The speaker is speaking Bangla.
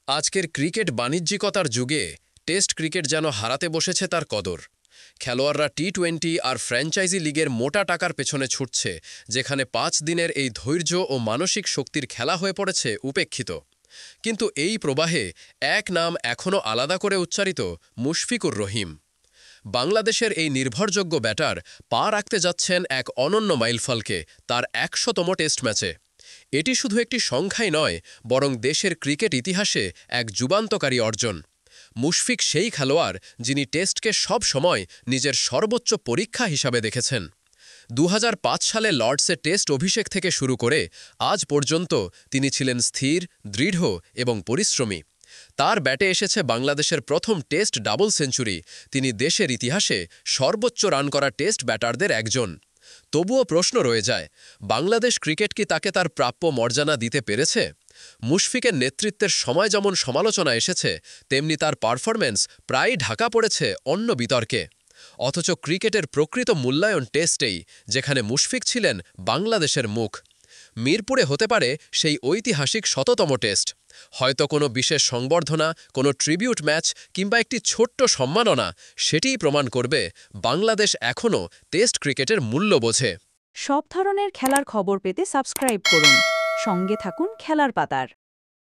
আজকের ক্রিকেট বাণিজ্যিকতার যুগে টেস্ট ক্রিকেট যেন হারাতে বসেছে তার কদর। খেলোয়াড়রা টি-20 আর ফ্র্যাঞ্চাইজি লিগের মোটা টাকার পেছনে ছুটছে, যেখানে 5 দিনের এই ধৈর্য ও মানসিক শক্তির খেলা হয়ে পড়েছে উপেক্ষিত। কিন্তু এই প্রবাহে এক নাম এখনও আলাদা করে উচ্চারিত: মুশফিকুর রহিম। বাংলাদেশের এই নির্ভরযোগ্য ব্যাটার পা রাখতে যাচ্ছেন এক অনন্য মাইলফলকে, তার 100তম টেস্ট ম্যাচে। এটি শুধু একটি সংখ্যাই নয়, বরং দেশের ক্রিকেট ইতিহাসে এক যুগান্তকারী অর্জন। মুশফিক সেই খেলোয়াড় যিনি টেস্টকে সব সময় নিজের সর্বোচ্চ পরীক্ষা হিসাবে দেখেছেন। 2005 সালে লর্ডসে টেস্ট অভিষেক থেকে শুরু করে আজ পর্যন্ত তিনি ছিলেন স্থির, দৃঢ় এবং পরিশ্রমী। তার ব্যাটে এসেছে বাংলাদেশের প্রথম টেস্ট ডাবল সেঞ্চুরি। তিনি দেশের ইতিহাসে সর্বোচ্চ রান করা টেস্ট ব্যাটারদের একজন। তবুও প্রশ্ন রয়ে যায়, বাংলাদেশ ক্রিকেট কি তাকে তার প্রাপ্য মর্যাদা দিতে পেরেছে? মুশফিকের নেতৃত্বের সময় যেমন সমালোচনা এসেছে, তেমনি তার পারফরম্যান্স প্রায়ই ঢাকা পড়েছে অন্য বিতর্কে। অথচ ক্রিকেটের প্রকৃত মূল্যায়ন টেস্টেই, যেখানে মুশফিক ছিলেন বাংলাদেশের মুখ। মিরপুরে হতে পারে সেই ঐতিহাসিক 100তম টেস্ট। হয়তো কোনো বিশেষ সংবর্ধনা, কোনো ট্রিবিউট ম্যাচ কিংবা একটি ছোট্ট সম্মাননা সেটিই প্রমাণ করবে বাংলাদেশ এখনও টেস্ট ক্রিকেটের মূল্য বোঝে। সব ধরনের খেলার খবর পেতে সাবস্ক্রাইব করুন। সঙ্গে থাকুন খেলার পাতার।